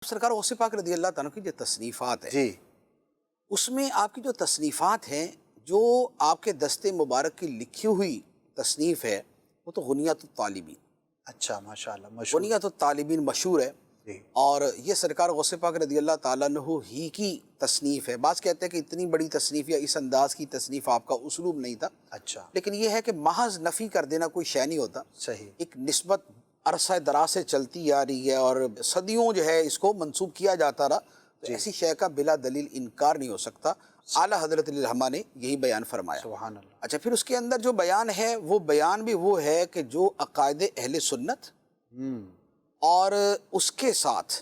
سرکار غوث پاک رضی اللہ تعالیٰ کی جو تصنیفات ہیں جی اس میں آپ کی جو تصنیفات ہیں جو آپ کے دست مبارک کی لکھی ہوئی تصنیف ہے وہ تو غنیت الطالبین، اچھا ماشاءاللہ مشہور غنیت الطالبین مشہور ہے، جی اور یہ سرکار غوث پاک رضی اللہ تعالیٰ عنہ ہی کی تصنیف ہے۔ بعض کہتے ہیں کہ اتنی بڑی تصنیف یا اس انداز کی تصنیف آپ کا اسلوب نہیں تھا، اچھا لیکن یہ ہے کہ محض نفی کر دینا کوئی شے نہیں ہوتا، صحیح ایک نسبت عرصہ دراز سے چلتی آ رہی ہے اور صدیوں جو ہے اس کو منسوب کیا جاتا رہا، تو ایسی شے کا بلا دلیل انکار نہیں ہو سکتا۔ اعلیٰ حضرت علی الرحمہ نے یہی بیان فرمایا۔ سبحان اللہ اچھا، پھر اس کے اندر جو بیان ہے وہ بیان بھی وہ ہے کہ جو عقائد اہل سنت اور اس کے ساتھ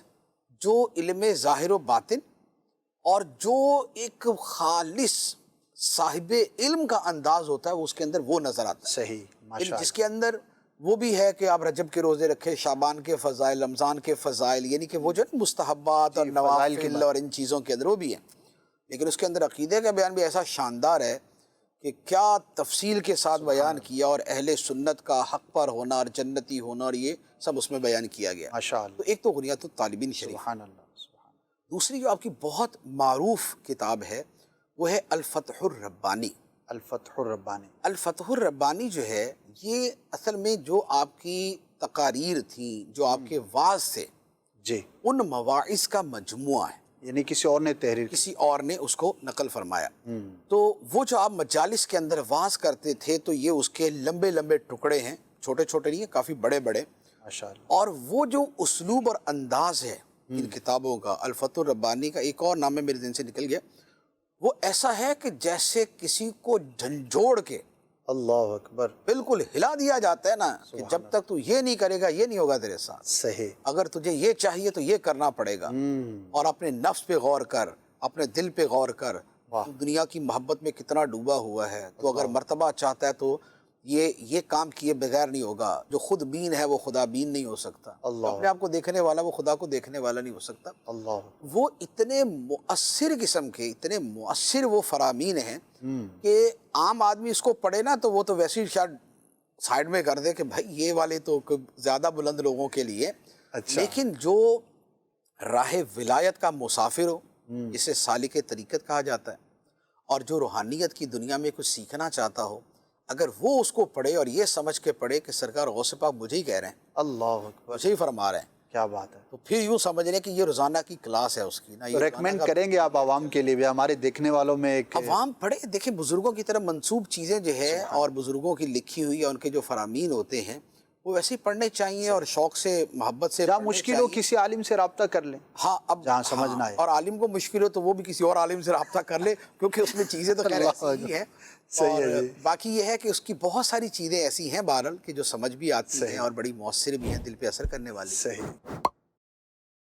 جو علم ظاہر و باطن اور جو ایک خالص صاحب علم کا انداز ہوتا ہے وہ اس کے اندر وہ نظر آتا ہے، صحیح ماشاءاللہ جس کے اندر وہ بھی ہے کہ آپ رجب کے روزے رکھے، شعبان کے فضائل، رمضان کے فضائل، یعنی کہ وہ جو ہے مستحبات اور فضائل کی نوافل بات۔ اور ان چیزوں کے اندر وہ بھی ہیں، لیکن اس کے اندر عقیدے کا بیان بھی ایسا شاندار ہے کہ کیا تفصیل کے ساتھ بیان کیا، اور اہل سنت کا حق پر ہونا اور جنتی ہونا اور یہ سب اس میں بیان کیا گیا۔ ماشاءاللہ تو ایک تو غنیت الطالبین شریف، سبحان اللہ سبحان اللہ دوسری جو آپ کی بہت معروف کتاب ہے وہ ہے الفتح الربانی۔ الفتح الربانی الفتح الربانی جو ہے یہ اصل میں جو آپ کی تقاریر تھیں، جو آپ کے وعظ تھے، جی ان مواعظ کا مجموعہ ہے، یعنی کسی اور نے تحریر کی کسی اور نے اس کو نقل فرمایا۔ تو وہ جو آپ مجالس کے اندر وعظ کرتے تھے تو یہ اس کے لمبے لمبے ٹکڑے ہیں، چھوٹے چھوٹے نہیں ہیں، کافی بڑے بڑے، ماشاءاللہ اور وہ جو اسلوب اور انداز ہے ان کتابوں کا، الفتح الربانی کا ایک اور نام ہے میرے ذہن سے نکل گیا، وہ ایسا ہے کہ جیسے کسی کو جھنجھوڑ کے اللہ اکبر بالکل ہلا دیا جاتا ہے نا، کہ جب تک تو یہ نہیں کرے گا یہ نہیں ہوگا تیرے ساتھ، صحیح اگر تجھے یہ چاہیے تو یہ کرنا پڑے گا، اور اپنے نفس پہ غور کر، اپنے دل پہ غور کر، تو دنیا کی محبت میں کتنا ڈوبا ہوا ہے، تو اگر مرتبہ چاہتا ہے تو یہ کام کیے بغیر نہیں ہوگا، جو خود بین ہے وہ خدا بین نہیں ہو سکتا، اللہ اپنے آپ کو دیکھنے والا وہ خدا کو دیکھنے والا نہیں ہو سکتا۔ اللہ وہ اتنے مؤثر قسم کے، اتنے مؤثر وہ فرامین ہیں کہ عام آدمی اس کو پڑھے نا تو وہ تو ویسے ہی شاید سائیڈ میں کر دے کہ بھائی یہ والے تو زیادہ بلند لوگوں کے لیے، اچھا لیکن جو راہ ولایت کا مسافر ہو، جسے سالک طریقت کہا جاتا ہے، اور جو روحانیت کی دنیا میں کچھ سیکھنا چاہتا ہو، اگر وہ اس کو پڑھے اور یہ سمجھ کے پڑھے کہ سرکار غوث پاک مجھے ہی کہہ رہے ہیں، اللہ اکبر مجھے ہی فرما رہے ہیں، کیا بات ہے۔ تو پھر یوں سمجھ لیں کہ یہ روزانہ کی کلاس ہے اس کی نا، یہ تو روزانہ ریکمینڈ کا- کریں گے آپ عوام کے لیے بھی، ہمارے دیکھنے والوں میں ایک عوام پڑھے، دیکھیں بزرگوں کی طرح منسوب چیزیں جو ہے اور بزرگوں کی لکھی ہوئی یا ان کے جو فرامین ہوتے ہیں وہ ویسے ہی پڑھنے چاہیے، اور شوق سے محبت سے جہاں پڑھنے مشکل ہو چاہیے۔ کسی عالم سے رابطہ کر لیں، ہاں، اب جہاں سمجھنا ہے۔ اور عالم کو مشکل ہو تو وہ بھی کسی اور عالم سے رابطہ کر لے، کیونکہ اس میں چیزیں تو خیر ایسی ہی ہیں، صحیح اور ہے جی۔ باقی یہ ہے کہ اس کی بہت ساری چیزیں ایسی ہیں بہرحال کہ جو سمجھ بھی آتی ہیں اور بڑی مؤثر بھی ہیں، دل پہ اثر کرنے والی۔ صحیح